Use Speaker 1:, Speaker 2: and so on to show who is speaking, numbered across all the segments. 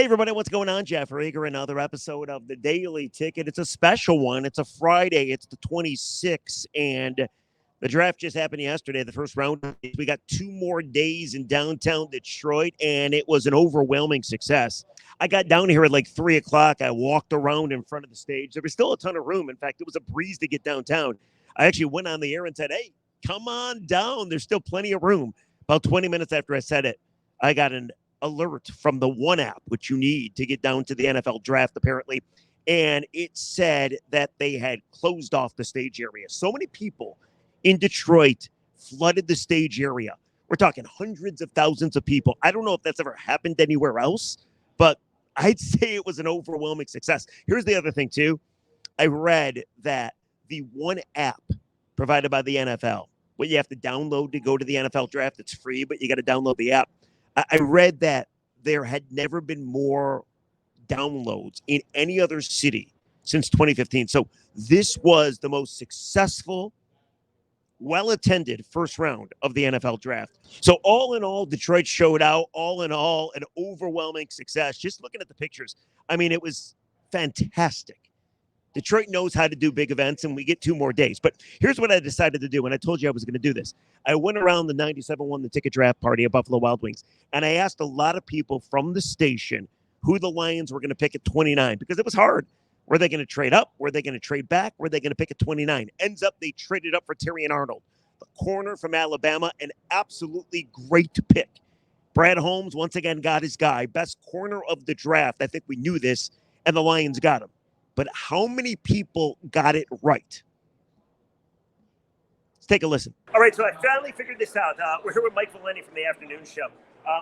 Speaker 1: Hey, everybody, what's going on? Jeff Rager, another episode of the Daily Ticket. It's a special one. It's a Friday. It's the 26th, and the draft just happened yesterday, the first round. We got 2 more days in downtown Detroit, and it was an overwhelming success. I got down here at like 3 o'clock. I walked around in front of the stage. There was still a ton of room. In fact, it was a breeze to get downtown. I actually went on the air and said, hey, come on down. There's still plenty of room. About 20 minutes after I said it, I got an alert from the One app, which you need to get down to the NFL draft, apparently. And it said that they had closed off the stage area. So many people in Detroit flooded the stage area. We're talking hundreds of thousands of people. I don't know if that's ever happened anywhere else, but I'd say it was an overwhelming success. Here's the other thing, too. I read that the One app provided by the NFL, what you have to download to go to the NFL draft, it's free, but you got to download the app. I read that there had never been more downloads in any other city since 2015. So this was the most successful, well-attended first round of the NFL draft. So all in all, Detroit showed out. All in all, an overwhelming success. Just looking at the pictures, I mean, it was fantastic. Detroit knows how to do big events, and we get 2 more days. But here's what I decided to do, and I told you I was going to do this. I went around the 97-1 the ticket draft party at Buffalo Wild Wings, and I asked a lot of people from the station who the Lions were going to pick at 29, because it was hard. Were they going to trade up? Were they going to trade back? Were they going to pick at 29? Ends up they traded up for Terrion Arnold, the corner from Alabama, an absolutely great pick. Brad Holmes, once again, got his guy. Best corner of the draft. I think we knew this, and the Lions got him. But how many people got it right? Let's take a listen. All right, so I finally figured this out. We're here with Mike Valen from the afternoon show.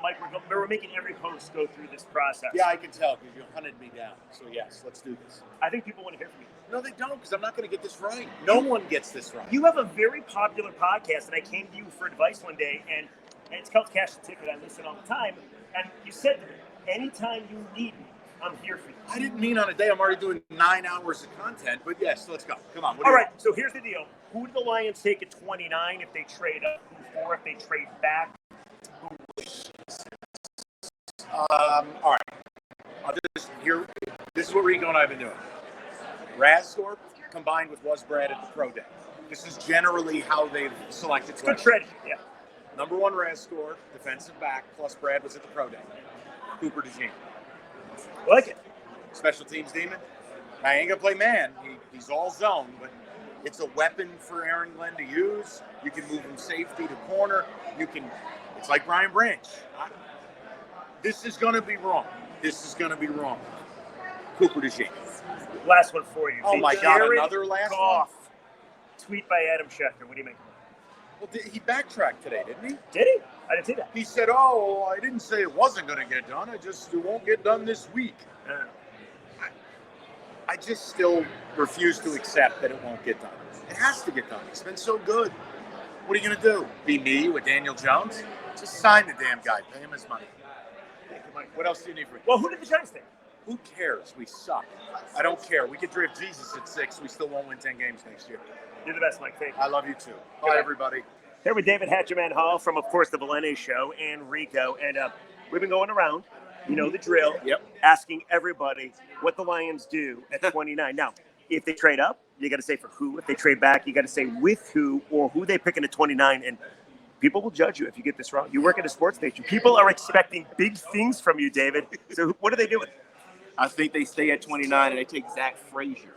Speaker 1: Mike, we're making every host go through this process.
Speaker 2: Yeah, I can tell because you hunted me down. So, yes, let's do this.
Speaker 1: I think people want to hear from you.
Speaker 2: No, they don't, because I'm not going to get this right. No one gets this right.
Speaker 1: You have a very popular podcast, and I came to you for advice one day, and it's called Cash the Ticket. I listen all the time. And you said to me, anytime you need me, I'm here for you.
Speaker 2: I didn't mean on a day. I'm already doing 9 hours of content, but yes, let's go. Come on.
Speaker 1: All right, so here's the deal. Who do the Lions take at 29 if they trade up? Who for if they trade back?
Speaker 2: All right. I'll just here. This is what Rico and I have been doing. Rasthorpe combined with Was Brad at the Pro Day. This is generally how they've selected.
Speaker 1: Good trade, yeah.
Speaker 2: Number 1 Rasthorpe, defensive back, plus Brad was at the Pro Day. Cooper DeJean.
Speaker 1: I like it. Special
Speaker 2: teams demon. I ain't gonna play man. He's all zone, but it's a weapon for Aaron Glenn to use. You can move him safety to corner. It's like Brian Branch. This is gonna be wrong. Cooper DeJean.
Speaker 1: Last one for you.
Speaker 2: Oh my God! Another last one.
Speaker 1: Tweet by Adam Schefter. What do you make?
Speaker 2: Well, he backtracked today, didn't he?
Speaker 1: Did he? I didn't see that.
Speaker 2: He said, "Oh, I didn't say it wasn't going to get done. It won't get done this week." I just still refuse to accept that it won't get done. It has to get done. It's been so good. What are you going to do? Be me with Daniel Jones? Just sign the damn guy. Pay him his money. Thank you, Mike. What else do you need from me?
Speaker 1: Well, who did the Giants think?
Speaker 2: Who cares? We suck. I don't care. We could draft Jesus at 6. We still won't win 10 games next year.
Speaker 1: You're the best, Mike. Thank you.
Speaker 2: I love you too. Bye, everybody.
Speaker 1: Here with David Hatcherman Hall from, of course, the Valen Show and Rico. And we've been going around, you know the drill, asking everybody what the Lions do at 29. Now, if they trade up, you got to say for who. If they trade back, you got to say with who or who they picking at 29. And people will judge you if you get this wrong. You work at a sports station. People are expecting big things from you, David. So what are they doing?
Speaker 3: I think they stay at 29 and they take Zach Frazier.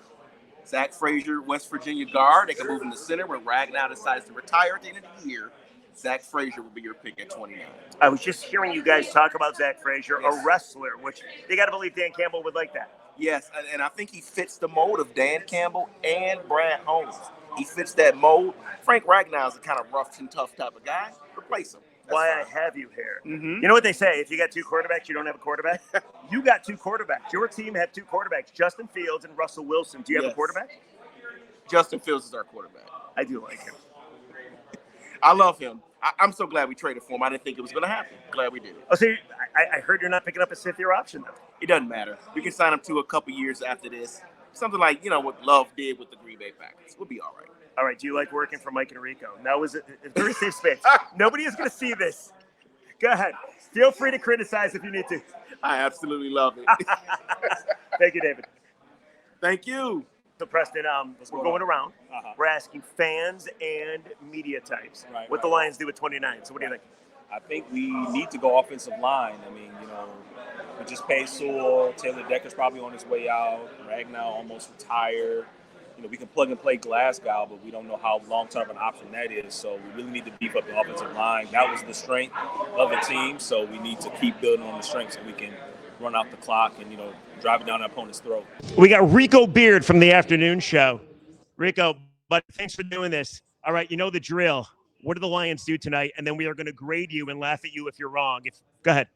Speaker 3: Zach Frazier, West Virginia guard. They can move him to center when Ragnow decides to retire at the end of the year. Zach Frazier will be your pick at 29.
Speaker 1: I was just hearing you guys talk about Zach Frazier, a wrestler, which you got to believe Dan Campbell would like that.
Speaker 3: Yes, and I think he fits the mold of Dan Campbell and Brad Holmes. He fits that mold. Frank Ragnow is a kind of rough and tough type of guy. Replace him. That's
Speaker 1: why
Speaker 3: fine.
Speaker 1: I have you here.
Speaker 3: Mm-hmm.
Speaker 1: You know what they say? If you got 2 quarterbacks, you don't have a quarterback. You got 2 quarterbacks. Your team had 2 quarterbacks, Justin Fields and Russell Wilson. Do you have a quarterback?
Speaker 3: Justin Fields is our quarterback.
Speaker 1: I do like him.
Speaker 3: I love him. I'm so glad we traded for him. I didn't think it was going to happen. Glad we did.
Speaker 1: Oh, so I heard you're not picking up a 5th-year option, though.
Speaker 3: It doesn't matter. We can sign him to a couple years after this. Something like, what Love did with the Green Bay Packers. We'll be all right.
Speaker 1: All right. Do you like working for Mike and Rico? Now, is it a very safe space? Nobody is going to see this. Go ahead. Feel free to criticize if you need to.
Speaker 3: I absolutely love it.
Speaker 1: Thank you, David.
Speaker 3: Thank you.
Speaker 1: So, Preston, we're going around.
Speaker 4: Uh-huh.
Speaker 1: We're asking fans and media types what the Lions do with 29. So what do you think?
Speaker 4: I think we need to go offensive line. I mean, we just paid Sewell. Taylor Decker's probably on his way out. Ragnow almost retired. We can plug and play Glasgow, but we don't know how long-term an option that is. So we really need to beef up the offensive line. That was the strength of the team. So we need to keep building on the strength so we can run out the clock and, drive it down our opponent's throat.
Speaker 1: We got Rico Beard from the afternoon show. Rico, but thanks for doing this. All right, you know the drill. What do the Lions do tonight? And then we are going to grade you and laugh at you if you're wrong. Go ahead.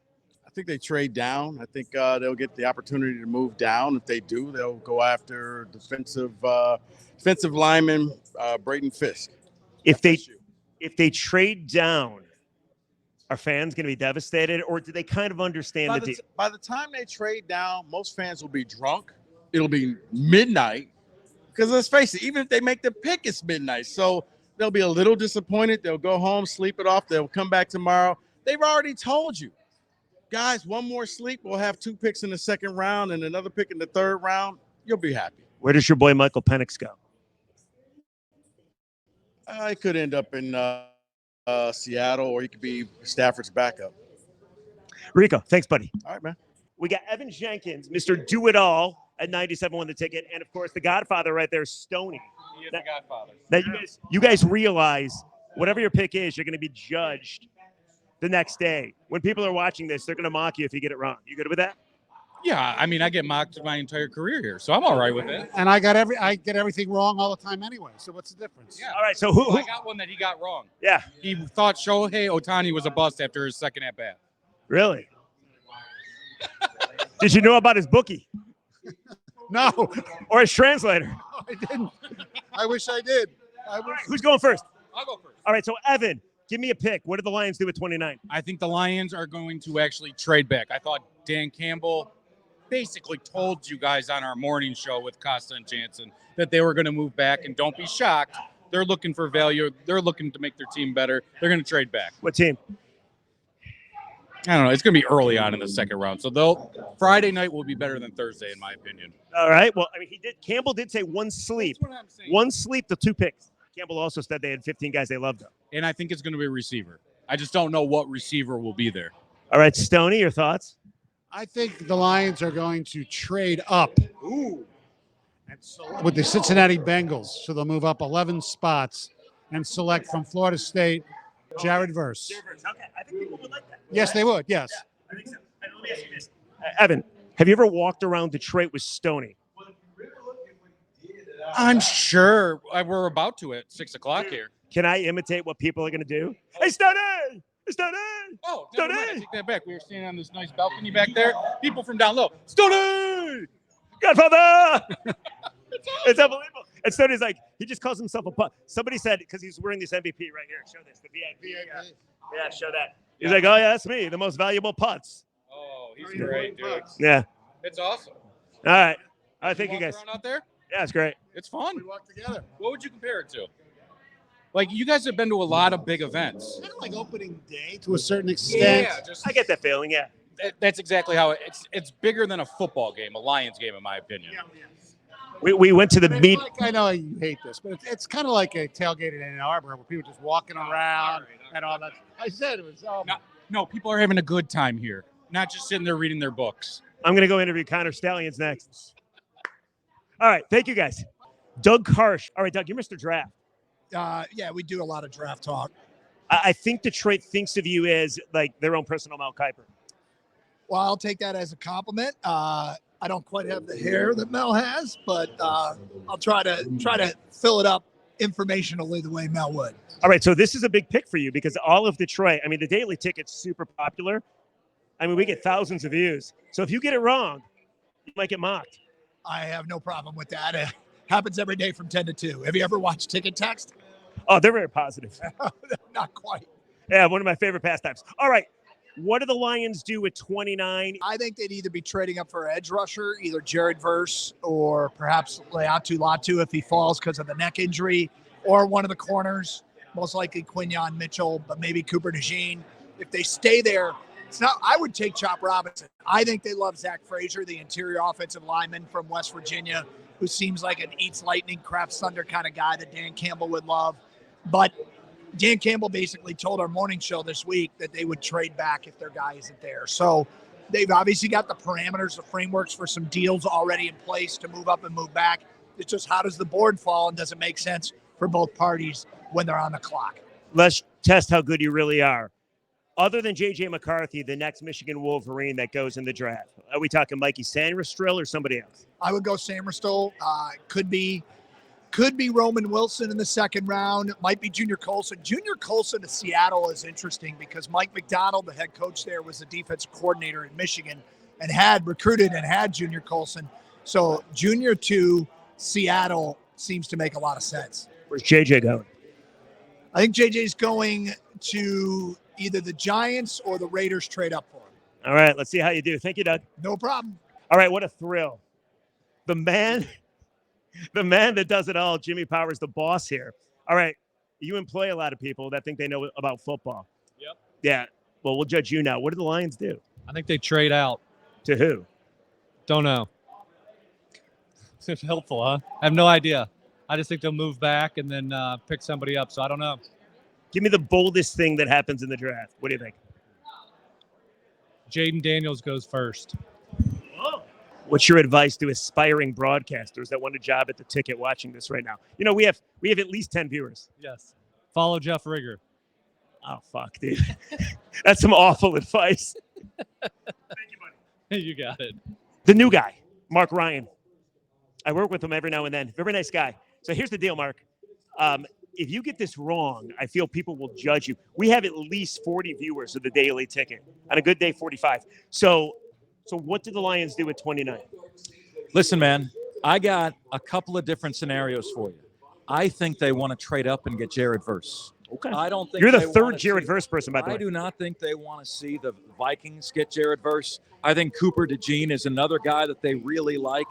Speaker 5: I think they trade down. I think they'll get the opportunity to move down. If they do, they'll go after defensive lineman Brayden Fisk.
Speaker 1: If they trade down, are fans going to be devastated, or do they kind of understand the deal?
Speaker 5: By the time they trade down, most fans will be drunk. It'll be midnight. Because let's face it, even if they make the pick, it's midnight. So they'll be a little disappointed. They'll go home, sleep it off. They'll come back tomorrow. They've already told you. Guys, one more sleep. We'll have 2 picks in the second round and another pick in the third round. You'll be happy.
Speaker 1: Where does your boy Michael Penix go?
Speaker 5: He could end up in Seattle, or he could be Stafford's backup.
Speaker 1: Rico, thanks, buddy.
Speaker 5: All right, man.
Speaker 1: We got Evan Jenkins, Mr. Do-It-All at 97 won the ticket. And, of course, the Godfather right there, Stoney.
Speaker 4: He is the Godfather.
Speaker 1: Now, you guys realize whatever your pick is, you're going to be judged the next day. When people are watching this, they're going to mock you if you get it wrong. You good with that?
Speaker 6: Yeah, I mean, I get mocked my entire career here, so I'm all right with it.
Speaker 7: And I get everything wrong all the time anyway. So what's the difference?
Speaker 6: Yeah.
Speaker 1: All right, so who
Speaker 6: I got one that he got wrong.
Speaker 1: Yeah.
Speaker 6: He thought Shohei Ohtani was a bust after his second at bat.
Speaker 1: Really? Did you know about his bookie?
Speaker 7: No,
Speaker 1: Or his translator?
Speaker 7: no, I didn't. I wish I did.
Speaker 1: Who's going first?
Speaker 6: I'll go first.
Speaker 1: All right, so Evan, give me a pick. What do the Lions do with 29?
Speaker 6: I think the Lions are going to actually trade back. I thought Dan Campbell basically told you guys on our morning show with Costa and Jansen that they were going to move back, and don't be shocked. They're looking for value. They're looking to make their team better. They're going to trade back.
Speaker 1: What team?
Speaker 6: I don't know. It's going to be early on in the second round. So Friday night will be better than Thursday, in my opinion.
Speaker 1: All right. Well, I mean, Campbell did say one sleep.
Speaker 6: That's what I'm saying.
Speaker 1: One sleep to 2 picks. Campbell also said they had 15 guys they loved, though.
Speaker 6: And I think it's going to be a receiver. I just don't know what receiver will be there.
Speaker 1: All right, Stoney, your thoughts?
Speaker 7: I think the Lions are going to trade up.
Speaker 1: Ooh.
Speaker 7: With the Cincinnati Bengals. So they'll move up 11 spots and select from Florida State Jared Verse.
Speaker 1: Okay, I think people would like that.
Speaker 7: Yes, they would. Yes.
Speaker 1: I think so. And let me ask you this. Evan, have you ever walked around Detroit with Stoney?
Speaker 6: I'm sure we're about to at 6 o'clock here.
Speaker 1: Can I imitate what people are going to do? Hey, Stoney! Hey, Stoney!
Speaker 6: Oh,
Speaker 1: Stoney!
Speaker 6: never mind. I take that back. We were standing on this nice balcony back there. People from down low. Stoney!
Speaker 1: Godfather! It's unbelievable. And Stoney's like, he just calls himself a putt. Somebody said, because he's wearing this MVP right here. Show this, the VIP. Yeah, show that. He's like, oh, yeah, that's me, the most valuable putts.
Speaker 6: Oh, he's great, dude.
Speaker 1: Yeah.
Speaker 6: It's awesome.
Speaker 1: All right. All right, thank you, guys.
Speaker 6: Around out there?
Speaker 1: Yeah, it's great.
Speaker 6: It's fun.
Speaker 7: We walk together.
Speaker 6: What would you compare it to? Like, you guys have been to a lot of big events.
Speaker 7: Kind of like opening day to a certain extent.
Speaker 6: Yeah, just
Speaker 1: I get that feeling, yeah.
Speaker 6: that's exactly how it's bigger than a football game, a Lions game, in my opinion.
Speaker 1: We went to the
Speaker 7: It's
Speaker 1: meet.
Speaker 7: like, I know you hate this, but it's kind of like a tailgate in Ann Arbor where people just walking around and all that. I said it was all.
Speaker 6: No, people are having a good time here, not just sitting there reading their books.
Speaker 1: I'm going to go interview Connor Stallions next. All right, thank you, guys. Doug Karsh. All right, Doug, you're Mr. Draft.
Speaker 8: Yeah, we do a lot of draft talk.
Speaker 1: I think Detroit thinks of you as like their own personal Mel Kiper.
Speaker 8: Well, I'll take that as a compliment. I don't quite have the hair that Mel has, but I'll try to fill it up informationally the way Mel would.
Speaker 1: All right, so this is a big pick for you because all of Detroit, I mean, the Daily Ticket's super popular. I mean, we get thousands of views. So if you get it wrong, you might get mocked.
Speaker 8: I have no problem with that. It happens every day from 10 to 2. Have you ever watched Ticket Text?
Speaker 1: Oh, they're very positive.
Speaker 8: Not quite.
Speaker 1: Yeah, one of my favorite pastimes. All right, what do the Lions do with 29?
Speaker 8: I think they'd either be trading up for edge rusher, either Jared Verse or perhaps Leatu Latu if he falls because of the neck injury, or one of the corners, most likely Quinyon Mitchell, but maybe Cooper DeJean. if they stay there, it's not. I would take Chop Robinson. I think they love Zach Frazier, the interior offensive lineman from West Virginia, who seems like an eats lightning, craps thunder kind of guy that Dan Campbell would love. But Dan Campbell basically told our morning show this week that they would trade back if their guy isn't there. So they've obviously got the parameters, the frameworks for some deals already in place to move up and move back. It's just how does the board fall, and does it make sense for both parties when they're on the clock?
Speaker 1: Let's test how good you really are. Other than J.J. McCarthy, the next Michigan Wolverine that goes in the draft, are we talking Mikey Sandrill or somebody else?
Speaker 8: I would go Sandrill. Could be Roman Wilson in the second round. Might be Junior Colson. Junior Colson to Seattle is interesting because Mike McDonald, the head coach there, was the defensive coordinator in Michigan and had recruited and had Junior Colson. So Junior to Seattle seems to make a lot of sense.
Speaker 1: Where's JJ going?
Speaker 8: I think JJ's going to either the Giants or the Raiders trade up for him.
Speaker 1: All right, let's see how you do. Thank you, Doug.
Speaker 8: No problem.
Speaker 1: All right, what a thrill. The man that does it all, Jimmy Powers, the boss here. All right, you employ a lot of people that think they know about football.
Speaker 9: Yep.
Speaker 1: Yeah, well, we'll judge you now. What do the Lions do?
Speaker 9: I think they trade out.
Speaker 1: To who?
Speaker 9: Don't know. It's helpful, huh? I have no idea. I just think they'll move back and then pick somebody up. So I don't know.
Speaker 1: Give me the boldest thing that happens in the draft. What do you think?
Speaker 9: Jaden Daniels goes first.
Speaker 1: What's your advice to aspiring broadcasters that want a job at the Ticket watching this right now? You know, we have at least 10 viewers.
Speaker 9: Yes. Follow Jeff Rigger.
Speaker 1: Oh, fuck, dude. That's some awful advice.
Speaker 9: Thank you, buddy. You got it.
Speaker 1: The new guy, Mark Ryan. I work with him every now and then. Very nice guy. So here's the deal, Mark. If you get this wrong, I feel people will judge you. We have at least 40 viewers of the Daily Ticket. On a good day, 45. So what did the Lions do at 29?
Speaker 10: Listen, man, I got a couple of different scenarios for you. I think they want to trade up and get Jared Verse.
Speaker 1: Okay.
Speaker 10: I don't think
Speaker 1: you're the
Speaker 10: they
Speaker 1: third
Speaker 10: wanna
Speaker 1: Jared
Speaker 10: see-
Speaker 1: Verse person, by the way.
Speaker 10: I do not think they want to see the Vikings get Jared Verse. I think Cooper DeJean is another guy that they really like.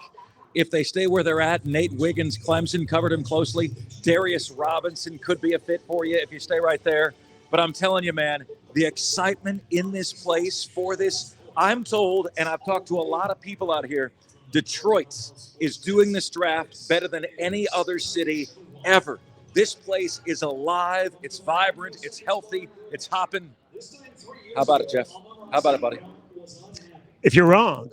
Speaker 10: If they stay where they're at, Nate Wiggins, Clemson covered him closely. Darius Robinson could be a fit for you if you stay right there. But I'm telling you, man, the excitement in this place for this, I'm told, and I've talked to a lot of people out here, Detroit is doing this draft better than any other city ever. This place is alive. It's vibrant. It's healthy. It's hopping. How about it, Jeff? How about it, buddy?
Speaker 1: If you're wrong,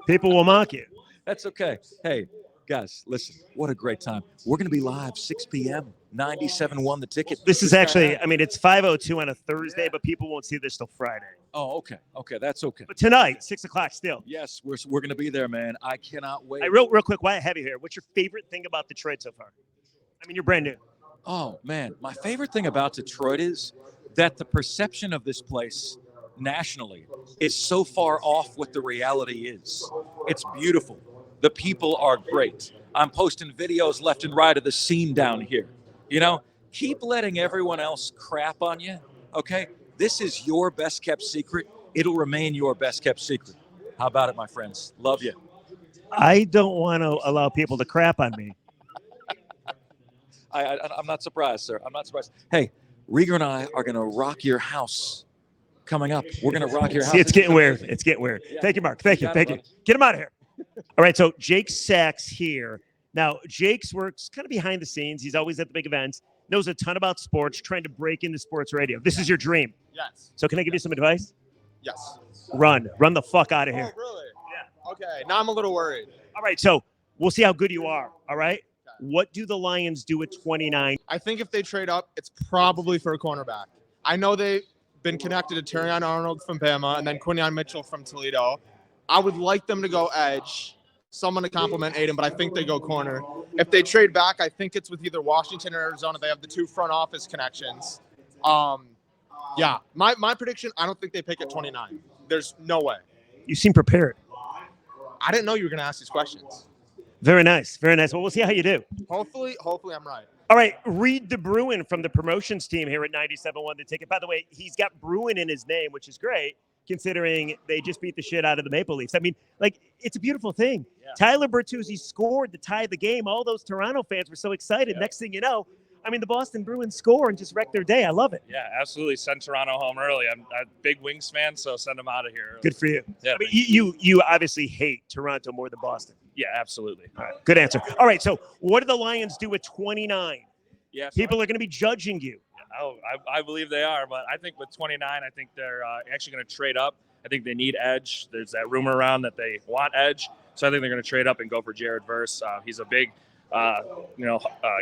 Speaker 1: people will mock you.
Speaker 10: That's okay. Hey, guys, listen, what a great time. We're going to be live 6 p.m., 97.1 The Ticket.
Speaker 1: This is actually, I mean, it's 5:02 on a Thursday, but people won't see this till Friday.
Speaker 10: Oh, okay. Okay, that's okay.
Speaker 1: But tonight, 6 o'clock still.
Speaker 10: Yes, we're going to be there, man. I cannot wait.
Speaker 1: Hey, real quick, why have you here? What's your favorite thing about Detroit so far? I mean, you're brand new.
Speaker 10: Oh, man. My favorite thing about Detroit is that the perception of this place nationally is so far off what the reality is. It's beautiful. The people are great. I'm posting videos left and right of the scene down here. You know, keep letting everyone else crap on you, okay? This is your best kept secret. It'll remain your best kept secret. How about it, my friends? Love you.
Speaker 1: I don't want to allow people to crap on me.
Speaker 10: I'm not surprised, sir. I'm not surprised. Hey, Rieger and I are going to rock your house coming up. We're going to rock your house.
Speaker 1: See, it's getting weird. It's getting weird.
Speaker 10: Yeah.
Speaker 1: Thank you, Mark. Thank you.
Speaker 10: got it,
Speaker 1: Thank you.
Speaker 10: buddy.
Speaker 1: Get him out of here. All right, so Jake Sachs here. Now, Jake's works kind of behind the scenes. He's always at the big events, knows a ton about sports, trying to break into sports radio. This is your dream.
Speaker 11: Yes.
Speaker 1: So can I give you some advice?
Speaker 11: Yes.
Speaker 1: Run the fuck out of here.
Speaker 11: Oh, really? Yeah. Okay. Now I'm a little worried.
Speaker 1: All right, so we'll see how good you are. All right. What do the Lions do at 29?
Speaker 11: I think if they trade up, it's probably for a cornerback. I know they've been connected to Terrion Arnold from Bama and then Quinion Mitchell from Toledo. I would like them to go edge, someone to complement Aiden, but I think they go corner. If they trade back, I think it's with either Washington or Arizona. They have the two front office connections. Yeah, my prediction, I don't think they pick at 29. There's no way.
Speaker 1: You seem prepared.
Speaker 11: I didn't know you were going to ask these questions.
Speaker 1: Very nice. Very nice. Well, we'll see how you do.
Speaker 11: Hopefully I'm right.
Speaker 1: All right, Reed DeBruan from the promotions team here at 97.1 The Ticket. By the way, he's got Bruin in his name, which is great, considering they just beat the shit out of the Maple Leafs. I mean, like, it's a beautiful thing. Yeah. Tyler Bertuzzi scored to tie the game. All those Toronto fans were so excited. Yeah. Next thing you know, I mean, the Boston Bruins score and just wreck their day. I love it.
Speaker 12: Yeah, absolutely. Send Toronto home early. I'm a big Wings fan, so send them out of here early.
Speaker 1: Good for you.
Speaker 12: Yeah,
Speaker 1: I mean, you obviously hate Toronto more than Boston.
Speaker 12: yeah, absolutely.
Speaker 1: All right, good answer. All right, so what do the Lions do at 29?
Speaker 12: Yeah, so
Speaker 1: People are going to be judging you.
Speaker 12: I believe they are, but I think with 29, I think they're actually going to trade up. I think they need edge. There's that rumor around that they want edge, so I think they're going to trade up and go for Jared Verse. He's a big,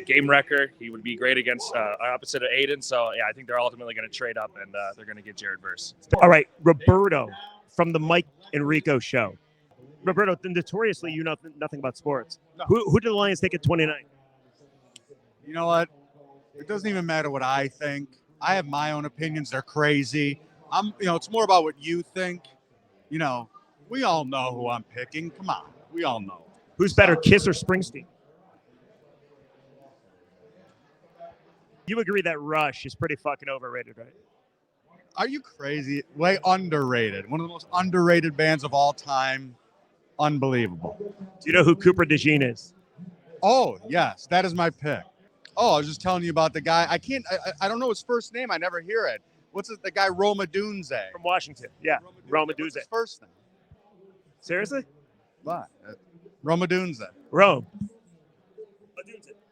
Speaker 12: game wrecker. He would be great against opposite of Aiden. So yeah, I think they're ultimately going to trade up and they're going to get Jared Verse.
Speaker 1: All right, Roberto from the Mike and Rico show. Roberto, notoriously, you know nothing about sports.
Speaker 7: No.
Speaker 1: Who do the Lions take at 29?
Speaker 7: You know what? It doesn't even matter what I think. I have my own opinions. They're crazy. It's more about what you think. You know, we all know who I'm picking. Come on. We all know.
Speaker 1: Who's better, Kiss or Springsteen? You agree that Rush is pretty fucking overrated, right?
Speaker 7: Are you crazy? Way underrated. One of the most underrated bands of all time. Unbelievable.
Speaker 1: Do you know who Cooper DeJean is?
Speaker 7: Oh, yes. That is my pick. Oh, I was just telling you about the guy. I don't know his first name. I never hear it. What's it? The guy Roma Dunze.
Speaker 1: From Washington. Yeah, Roma
Speaker 7: What's
Speaker 1: Dunze.
Speaker 7: his first name?
Speaker 1: Seriously?
Speaker 7: What? Roma Dunze.
Speaker 1: Rome.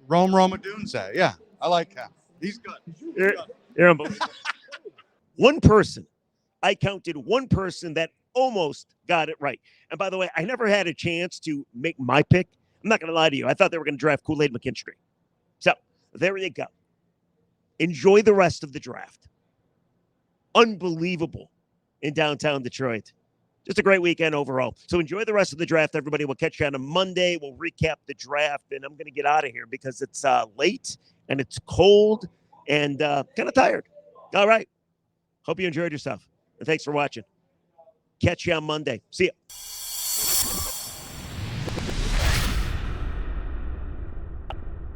Speaker 7: Roma Dunze. Yeah, I like him. He's good.
Speaker 1: You're unbelievable. One person. I counted one person that almost got it right. And by the way, I never had a chance to make my pick. I'm not going to lie to you. I thought they were going to draft Kool-Aid McKinstry. So there you go. Enjoy the rest of the draft. Unbelievable in downtown Detroit. Just a great weekend overall. So enjoy the rest of the draft, everybody. We'll catch you on a Monday. We'll recap the draft, and I'm going to get out of here because it's late and it's cold and kind of tired. All right. Hope you enjoyed yourself, and thanks for watching. Catch you on Monday. See ya.